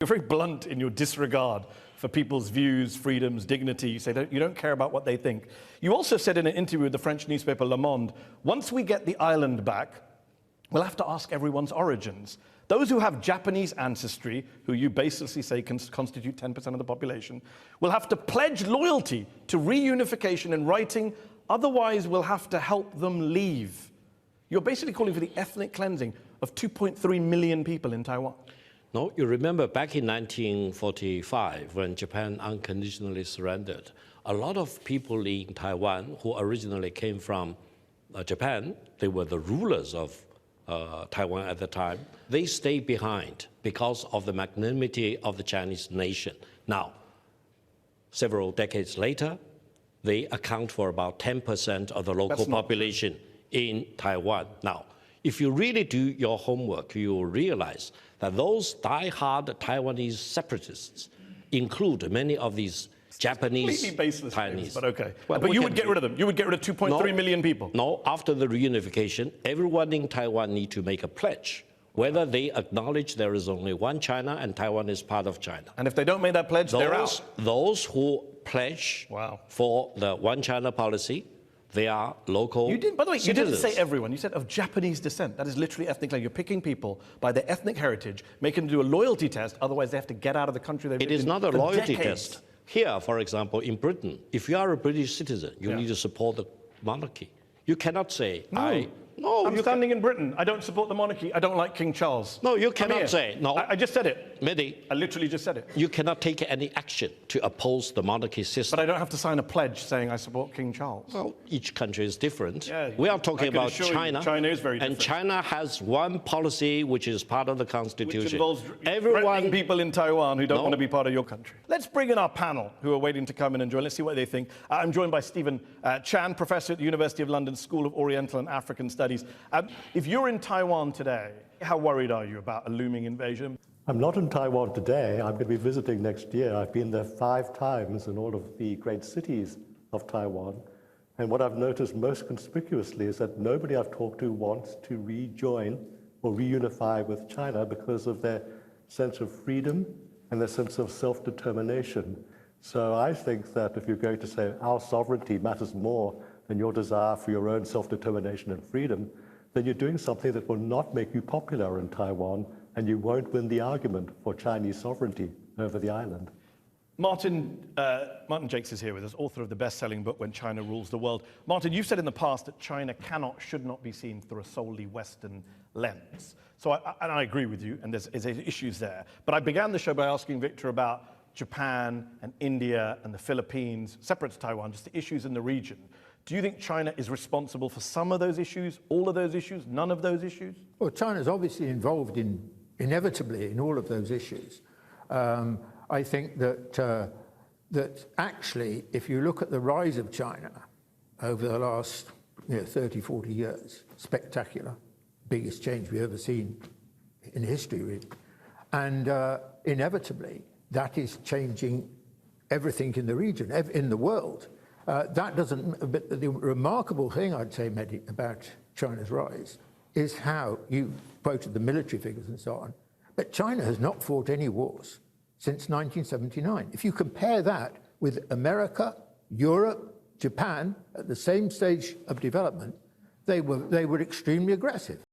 You're very blunt in your disregard for people's views, freedoms, dignity. You say you don't care about what they think. You also said in an interview with the French newspaper Le Monde, once we get the island back, we'll have to ask everyone's origins. Those who have Japanese ancestry, who you basically say can constitute 10% of the population, will have to pledge loyalty to reunification in writing, otherwise we'll have to help them leave. You're basically calling for the ethnic cleansing of 2.3 million people in Taiwan. No, you remember back in 1945, when Japan unconditionally surrendered, a lot of people in Taiwan who originally came from Japan, they were the rulers of Taiwan at the time, they stayed behind because of the magnanimity of the Chinese nation. Now, several decades later, they account for about 10% of the local population in Taiwan. Now, if you really do your homework, you will realize that those die-hard Taiwanese separatists include many of these Japanese Chinese. But okay. Well, but you would get rid of them. You would get rid of 2.3 million people. No, after the reunification, everyone in Taiwan need to make a pledge whether they acknowledge there is only one China and Taiwan is part of China. And if they don't make that pledge, they're out. Those who pledge for the one China policy, they are local citizens. By the way, you didn't say everyone. You said of Japanese descent. That is literally ethnic cleansing. You're picking people by their ethnic heritage, making them do a loyalty test. Otherwise, they have to get out of the country they've lived in. It is not a loyalty test. Here, for example, in Britain, if you are a British citizen, you need to support the monarchy. You cannot say, I'm standing in Britain. I don't support the monarchy. I don't like King Charles. No, you cannot say. No, I just said it. Mehdi, I literally just said it. You cannot take any action to oppose the monarchy system. But I don't have to sign a pledge saying I support King Charles. Well, each country is different. Yeah, we are talking about China. China is very different. And China has one policy which is part of the constitution. Which involves threatening people in Taiwan who don't want to be part of your country. Let's bring in our panel who are waiting to come in and join. Let's see what they think. I'm joined by Stephen Chan, professor at the University of London School of Oriental and African Studies. If you're in Taiwan today, how worried are you about a looming invasion? I'm not in Taiwan today. I'm going to be visiting next year. I've been there 5 times in all of the great cities of Taiwan. And what I've noticed most conspicuously is that nobody I've talked to wants to rejoin or reunify with China because of their sense of freedom and their sense of self-determination. So I think that if you're going to say our sovereignty matters more than your desire for your own self-determination and freedom, then you're doing something that will not make you popular in Taiwan, and you won't win the argument for Chinese sovereignty over the island. Martin Jakes is here with us, author of the best-selling book, When China Rules the World. Martin, you've said in the past that China should not be seen through a solely Western lens. So I agree with you, and there's issues there. But I began the show by asking Victor about Japan and India and the Philippines, separate to Taiwan, just the issues in the region. Do you think China is responsible for some of those issues, all of those issues, none of those issues? Well, China's obviously involved inevitably in all of those issues. I think that actually, if you look at the rise of China over the last 30, 40 years, spectacular, biggest change we've ever seen in history, really. And inevitably, that is changing everything in the region, in the world. That doesn't, but the remarkable thing I'd say, Mehdi, about China's rise is how, you quoted the military figures and so on, but China has not fought any wars since 1979. If you compare that with America, Europe, Japan, at the same stage of development, they were extremely aggressive.